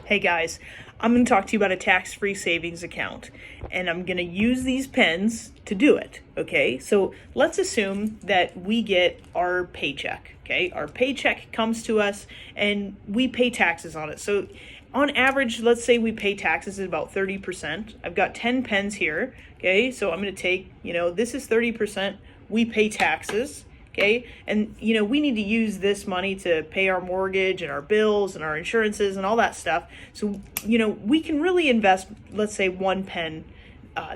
Hey guys, I'm going to talk to you about a tax-free savings account, and I'm going to use these pens to do it, okay? So let's assume that we get our paycheck, okay? Our paycheck comes to us and we pay taxes on it. So on average, let's say we pay taxes at about 30%. I've got 10 pens here, okay? So I'm going to take, this is 30%. We pay taxes. Okay. And, we need to use this money to pay our mortgage and our bills and our insurances and all that stuff. So, we can really invest, let's say, one pen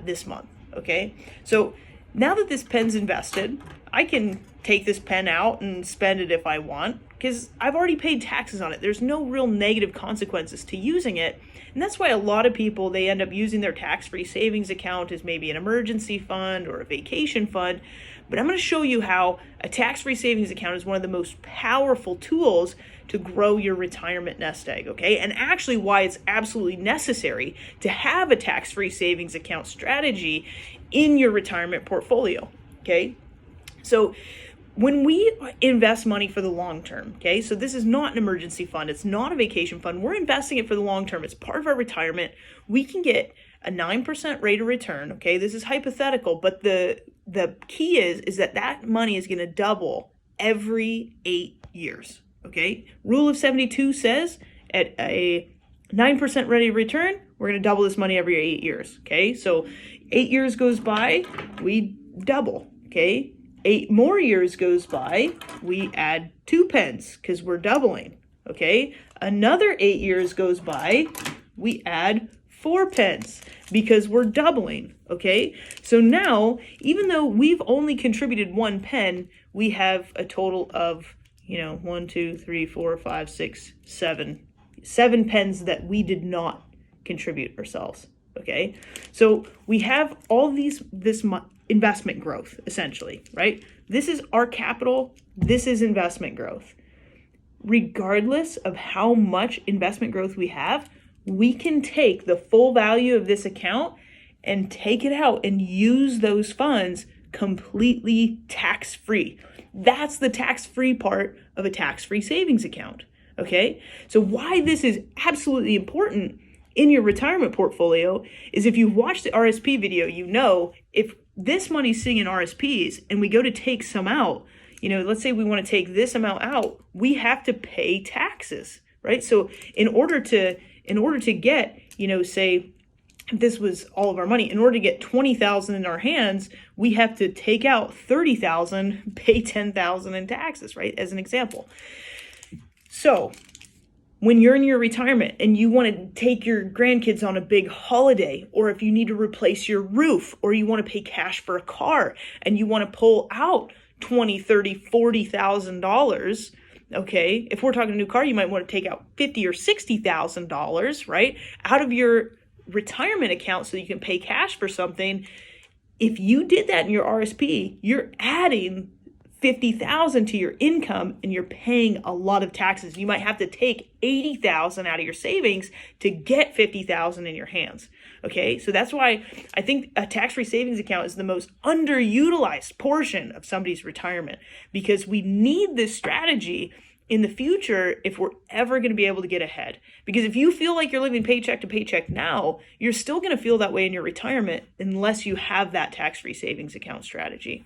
this month. Okay. So now that this pen's invested, I can take this pen out and spend it if I want because I've already paid taxes on it. There's no real negative consequences to using it. And that's why a lot of people, they end up using their tax-free savings account as maybe an emergency fund or a vacation fund. But I'm going to show you how a tax-free savings account is one of the most powerful tools to grow your retirement nest egg, okay? And actually why it's absolutely necessary to have a tax-free savings account strategy in your retirement portfolio, okay? So when we invest money for the long term, okay, so this is not an emergency fund, it's not a vacation fund, we're investing it for the long term, it's part of our retirement, we can get a 9% rate of return, okay, this is hypothetical, but the key is that money is going to double every 8 years, okay? Rule of 72 says at a 9% rate of return, we're going to double this money every 8 years, okay? So 8 years goes by, we double, okay? 8 more years goes by, we add 2 pence because we're doubling, okay? Another 8 years goes by, we add 4 pence because we're doubling, okay? So now, even though we've only contributed 1 pen, we have a total of, 1, 2, 3, 4, 5, 6, 7 pens that we did not contribute ourselves, okay? So we have all this investment growth, essentially, right? This is our capital, this is investment growth. Regardless of how much investment growth we have, we can take the full value of this account and take it out and use those funds completely tax-free. That's the tax-free part of a tax-free savings account, okay? So why this is absolutely important in your retirement portfolio is if you watch the RSP video, if this money's sitting in RSPs and we go to take some out, let's say we want to take this amount out, we have to pay taxes, right? So in order to get, say if this was all of our money, in order to get $20,000 in our hands, we have to take out $30,000, pay $10,000 in taxes, right? As an example. So when you're in your retirement and you want to take your grandkids on a big holiday, or if you need to replace your roof, or you want to pay cash for a car and you want to pull out $20,000, $30,000, $40,000, okay, if we're talking a new car, you might want to take out $50,000 or $60,000, right, out of your retirement account so you can pay cash for something. If you did that in your RSP, you're adding $50,000 to your income and you're paying a lot of taxes. You might have to take $80,000 out of your savings to get $50,000 in your hands. Okay, so that's why I think a tax-free savings account is the most underutilized portion of somebody's retirement, because we need this strategy in the future if we're ever going to be able to get ahead. Because if you feel like you're living paycheck to paycheck now, you're still going to feel that way in your retirement unless you have that tax-free savings account strategy.